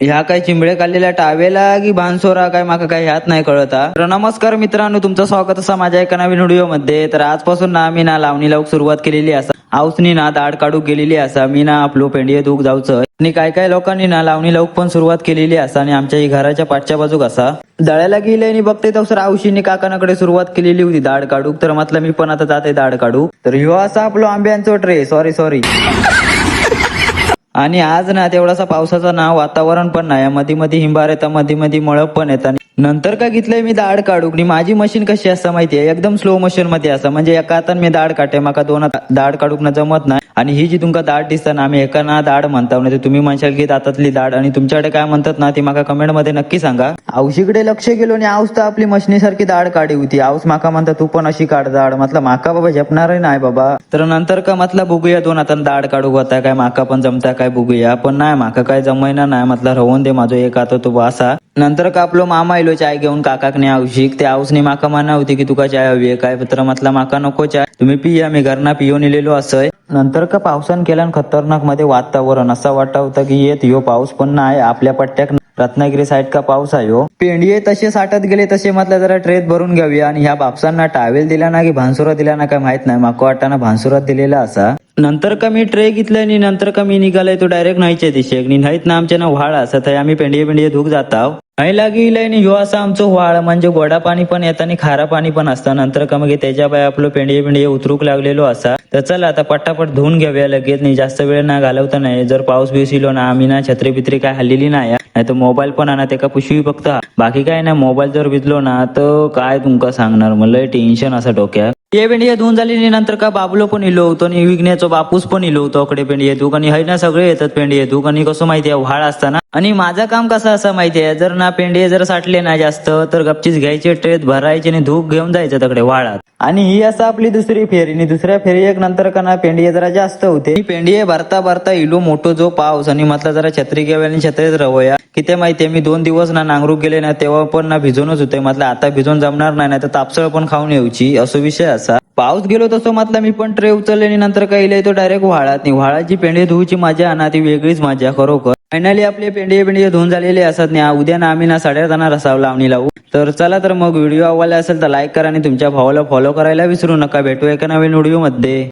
ह्या काय चिंबळे काढलेल्या टावेला की भानसोरा काय माका काय ह्यात नाही कळत हा. तर नमस्कार मित्रांनो, तुमचं स्वागत असा माझ्या एका नवीन व्हिडिओ मध्ये. तर आजपासून ना आम्ही ना लावणी लावूक सुरुवात केलेली असा. आऊसनी ना दाढ काढू गेलेली असा. मी ना आपलो पेंडिये दूक जाऊचं आणि काय काय लोकांनी ना लावणी लावूक पण सुरुवात केलेली असा. आणि आमच्या ही घराच्या पाठच्या बाजूक असा दळ्याला गेले आणि बघते तर आऊशीने काकानाकडे सुरुवात केलेली होती दाढ काढूक. तर म्हटलं मी पण आता जाते दाढ काढू. तर ह्यो असा आपलो आंब्यांचो ट्रे, सॉरी आणि आज ना तेवढासा पावसाचा ना वातावरण पण नाही. मध्ये मध्ये हिंबार येतात, मध्ये मध्ये मळप पण येतात. नंतर काय घेतलंय मी दाढ काढूक आणि माझी मशीन कशी असता माहितीये, एकदम स्लो मोशन मध्ये असा. म्हणजे एका हातान मी दाढ काढते, माका दोन दाढ काढूक ना जमत नाही. आणि ही जी तुमका दाढ दिसता ना, आम्ही एका ना दाढ म्हणता. म्हणजे तुम्ही म्हणशाल की दातातली दाढ, आणि तुमच्याकडे काय म्हणतात ना ती माका कमेंट मध्ये नक्की सांगा. औशीकडे लक्ष गेलो आणि आऊस तर आपली मशनीसारखी दाढ काढी होती. आऊस माका म्हणता तू पण अशी काढ दाढ. म्हटलं माका बाबा झेपणार नाही बाबा. तर नंतर का म्हटलं बघूया दोन हातान दाढ काढू होता काय माका पण जमता काय बघूया. पण नाही माका काय जमायना नाही. म्हटलं राहून दे, माझं एक हात तो बसा. नंतर का आपलो मामा आयलो चाय घेऊन काकाकने आवशीक. त्या आऊसने माका म्हणा होती की तुका चाय हवी काय. तर म्हटलं माका नको चाय, तुम्ही पिया, मी घरना पिऊन इलेलो असय. नंतर का पावसान केल्यान खतरनाक मध्ये वातावरण असा वाटत होता की येत ह्यो पाऊस पण नाही. आपल्या पट्ट्याक रत्नागिरी साईड का पाऊस आहे हो. पेंडिये तसे साठत गेले तसे म्हटलं जरा ट्रेत भरून घ्यावी. आणि ह्या बापसांना टावेल दिला ना की भानसुरा दिला ना काय माहित नाही. माका वाटाना भानसुरात दिलेला असा. नंतर का मी ट्रे घेतलाय आणि नंतर का मी निघालाय तो डायरेक्ट नाहीच्या दिशेक. नाहीत ना आमच्या ना व्हाळ असत आहे. आम्ही पेंडिये धुक जाताव. नाही लागिलाय आणि ह्यो असा आमचं व्हाळ. म्हणजे गोडा पाणी पण येतं आणि खारा पाणी पण असतं. नंतर का मग त्याच्या बाय आपलं पेंडिये उतरूक लागलेलो असा. तर चला आता पटापट धुवून घेऊया लगेच. नाही जास्त वेळ ना घालवता नाही. जर पाऊस बिस इलो ना, आम्ही ना छत्री बित्री काय हल्लेली नाही. नाही तर मोबाईल पण आणा त्याका पुशवी फक्त. बाकी काय ना, मोबाईल जर भिजलो ना तर काय तुमका सांगणार, मला टेन्शन असं डोक्यात. ये पेंडिये धुवून झाली नंतर का बाबलो पण इलो होतो आणि विघ्नेचो बापूस पण इलो होतो अकडे पेंडिये धुक. आणि है ना सगळे येतात पेंडिये धुक. आणि कसं माहितीये व्हाळ असताना. आणि माझं काम कसं असं माहितीये, जर ना पेंडिये जर साठले ना जास्त तर गपचीच घ्यायचे ट्रेत भरायचे आणि धूक घेऊन जायचं तकडे व्हाळात. आणि ही असं आपली दुसरी फेरी. आणि दुसऱ्या फेरी एक नंतर का ना पेंडिये जरा जास्त होते. पेंडिये भरता भरता इलो मोठो जो पाऊस. आणि म्हटलं जरा छत्री घ्यावी आणि छत्रीत रवूया. किती माहितीये, मी 2 दिवस ना नांगरूक गेले ना तेव्हा पण ना भिजूनच होते. म्हटलं आता भिजून जमणार नाही तर तापसळ पण खाऊन येऊची, असो विषय असा. पाऊस गेलो तसं म्हटलं मी पण ट्रे उचलले आणि नंतर काय इले तो डायरेक्ट व्हाळात. नाही व्हाळाची पेंडी धुवची मजा ना ती वेगळीच मजा खरोखर. फायनली आपले पेंडिये धुवून झालेले असतात. नाही उद्या ना आम्ही ना 8:30 जाणार असावं लावणी लावू. तर चला तर मग व्हिडिओ आवडला असेल तर लाईक करा आणि तुमच्या भावाला फॉलो करायला विसरू नका. भेटू एका नवीन व्हिडिओ मध्ये.